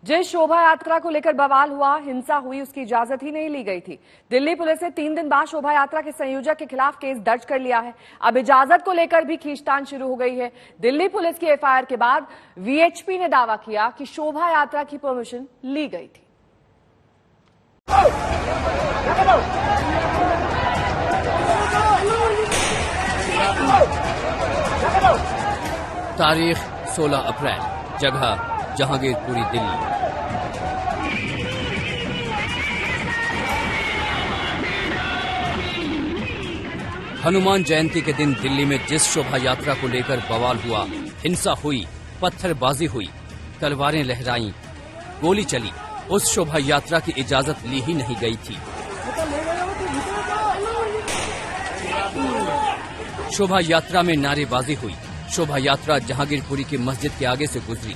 जिस शोभा यात्रा को लेकर बवाल हुआ, हिंसा हुई, उसकी इजाजत ही नहीं ली गई थी। दिल्ली पुलिस ने 3 दिन बाद शोभा यात्रा के संयोजक के खिलाफ केस दर्ज कर लिया है। अब इजाजत को लेकर भी खींचतान शुरू हो गई है। दिल्ली पुलिस की एफआईआर के बाद वीएचपी ने दावा किया कि शोभा यात्रा की परमिशन ली गई थी। तारीख 16 अप्रैल, जगह जहांगीरपुरी, दिल्ली। हनुमान जयंती के दिन दिल्ली में जिस शोभा यात्रा को लेकर बवाल हुआ, हिंसा हुई, पत्थरबाजी हुई, तलवारें लहराईं, गोली चली, उस शोभा यात्रा की इजाजत ली ही नहीं गई थी। शोभा यात्रा में नारेबाजी हुई। शोभा यात्रा जहांगीरपुरी की मस्जिद के आगे से गुजरी।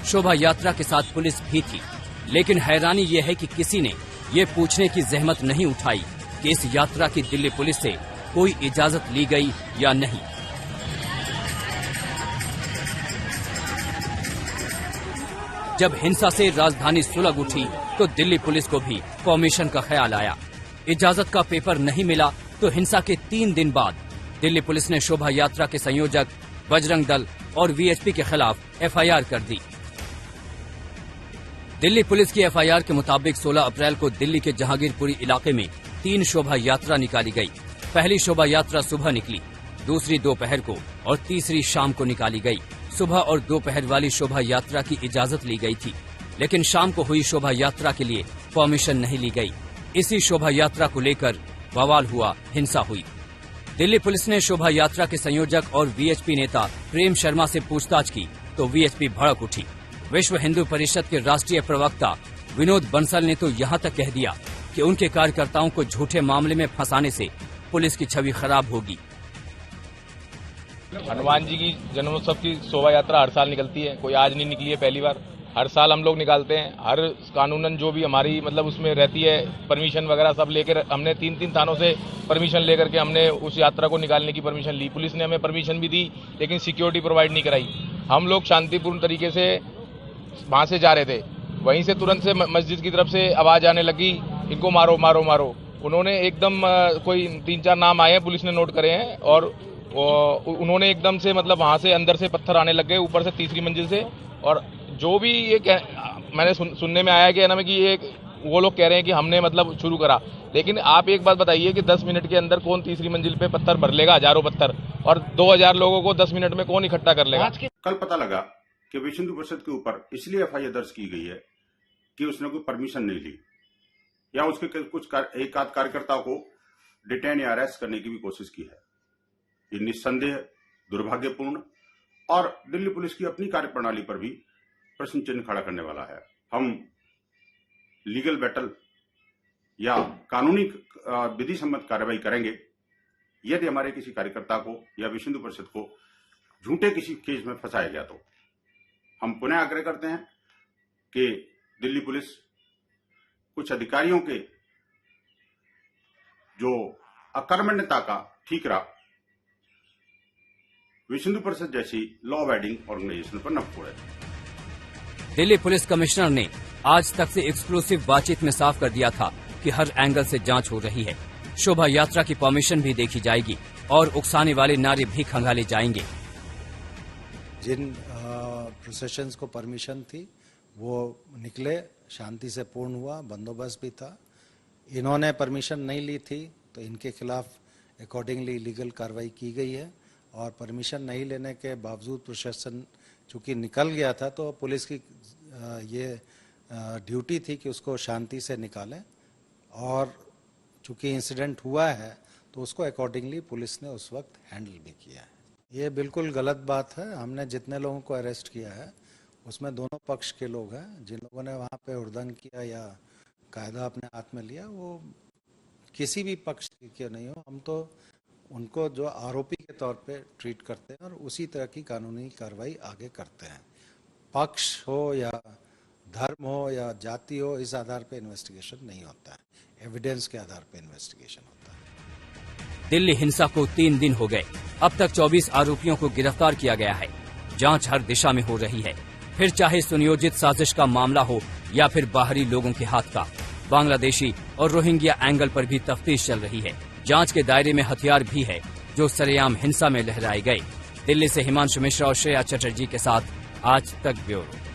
शोभा यात्रा के साथ पुलिस भी थी, लेकिन हैरानी यह है कि किसी ने ये पूछने की जहमत नहीं उठाई कि इस यात्रा की दिल्ली पुलिस से कोई इजाजत ली गई या नहीं। जब हिंसा से राजधानी सुलग उठी तो दिल्ली पुलिस को भी परमिशन का ख्याल आया। इजाजत का पेपर नहीं मिला तो हिंसा के 3 दिन बाद दिल्ली पुलिस ने शोभा यात्रा के संयोजक, बजरंग दल और वीएचपी के खिलाफ एफआईआर कर दी। दिल्ली पुलिस की एफआईआर के मुताबिक 16 अप्रैल को दिल्ली के जहांगीरपुरी इलाके में 3 शोभा यात्रा निकाली गई। पहली शोभा यात्रा सुबह निकली, दूसरी दोपहर को और तीसरी शाम को निकाली गई। सुबह और दोपहर वाली शोभा यात्रा की इजाजत ली गई थी, लेकिन शाम को हुई शोभा यात्रा के लिए परमिशन नहीं ली गई। इसी शोभा यात्रा को लेकर बवाल हुआ, हिंसा हुई। दिल्ली पुलिस ने शोभा यात्रा के संयोजक और वीएचपी नेता प्रेम शर्मा से पूछताछ की तो वीएचपी भड़क उठी। विश्व हिंदू परिषद के राष्ट्रीय प्रवक्ता विनोद बंसल ने तो यहाँ तक कह दिया कि उनके कार्यकर्ताओं को झूठे मामले में फंसाने से पुलिस की छवि खराब होगी। हनुमान जी की जन्मोत्सव की शोभा यात्रा हर साल निकलती है, कोई आज नहीं निकली है, पहली बार। हर साल हम लोग निकालते हैं। हर कानूनन जो भी हमारी उसमें रहती है, परमिशन वगैरह सब लेकर हमने 3 थानों से परमिशन लेकर के हमने उस यात्रा को निकालने की परमिशन ली। पुलिस ने हमें परमिशन भी दी, लेकिन सिक्योरिटी प्रोवाइड नहीं कराई। हम लोग शांतिपूर्ण तरीके से वहां से जा रहे थे, वहीं से तुरंत से मस्जिद की तरफ से आवाज आने लगी, इनको मारो मारो मारो। उन्होंने एकदम कोई 3-4 नाम आए हैं, पुलिस ने नोट करे हैं, और उन्होंने एकदम से वहां से अंदर से पत्थर आने लग गए, ऊपर से तीसरी मंजिल से। और जो भी ये मैंने सुनने में आया कि ये वो लोग कह रहे हैं कि हमने शुरू करा। लेकिन आप एक बात बताइए कि 10 मिनट के अंदर कौन तीसरी मंजिल पे पत्थर भर लेगा, हजारों पत्थर, और 2000 लोगों को 10 मिनट में कौन इकट्ठा कर लेगा। कल पता लगा कि विश्व हिंदू परिषद के ऊपर इसलिए एफआईआर दर्ज की गई है कि उसने कोई परमिशन नहीं ली, या उसके कुछ एक आध कार्यकर्ताओं को डिटेन या अरेस्ट करने की भी कोशिश की है। ये निस्संदेह दुर्भाग्यपूर्ण और दिल्ली पुलिस की अपनी कार्यप्रणाली पर भी प्रश्न चिन्ह खड़ा करने वाला है। हम लीगल बैटल या कानूनी विधि सम्मत कार्रवाई करेंगे यदि हमारे किसी कार्यकर्ता को या विश्व हिंदू परिषद को झूठे किसी केस में फंसाया गया। तो हम पुनः आग्रह करते हैं कि दिल्ली पुलिस कुछ अधिकारियों के जो अकर्मण्यता का ठीकरा विश्व हिंदू परिषद जैसी लॉ अबाइडिंग ऑर्गेनाइजेशन पर न फोड़े। दिल्ली पुलिस कमिश्नर ने आज तक से एक्सक्लूसिव बातचीत में साफ कर दिया था कि हर एंगल से जांच हो रही है। शोभा यात्रा की परमिशन भी देखी जाएगी और उकसाने वाले नारे भी खंगाले जाएंगे। जिन प्रोसेशंस को परमिशन थी वो निकले, शांति से पूर्ण हुआ, बंदोबस्त भी था। इन्होंने परमिशन नहीं ली थी तो इनके खिलाफ अकॉर्डिंगली लीगल कार्रवाई की गई है। और परमिशन नहीं लेने के बावजूद प्रशासन चूंकि निकल गया था तो पुलिस की ये ड्यूटी थी कि उसको शांति से निकालें, और चूंकि इंसिडेंट हुआ है तो उसको अकॉर्डिंगली पुलिस ने उस वक्त हैंडल भी किया है। ये बिल्कुल गलत बात है। हमने जितने लोगों को अरेस्ट किया है उसमें दोनों पक्ष के लोग हैं। जिन लोगों ने वहाँ पे हुड़दंग किया या कायदा अपने हाथ में लिया वो किसी भी पक्ष के नहीं हो। हम तो उनको जो आरोपी के तौर पे ट्रीट करते हैं और उसी तरह की कानूनी कार्रवाई आगे करते हैं। पक्ष हो या धर्म हो या जाति हो, इस आधार पे इन्वेस्टिगेशन नहीं होता है, एविडेंस के आधार पे इन्वेस्टिगेशन होता है। दिल्ली हिंसा को 3 दिन हो गए। अब तक 24 आरोपियों को गिरफ्तार किया गया है। जांच हर दिशा में हो रही है। फिर चाहे सुनियोजित साजिश का मामला हो या फिर बाहरी लोगों के हाथ का। बांग्लादेशी और रोहिंग्या एंगल पर भी तफ्तीश चल रही है। जांच के दायरे में हथियार भी है जो सरेआम हिंसा में लहराए गए। दिल्ली से हिमांशु मिश्रा और श्रेया चटर्जी के साथ आज तक ब्यूरो।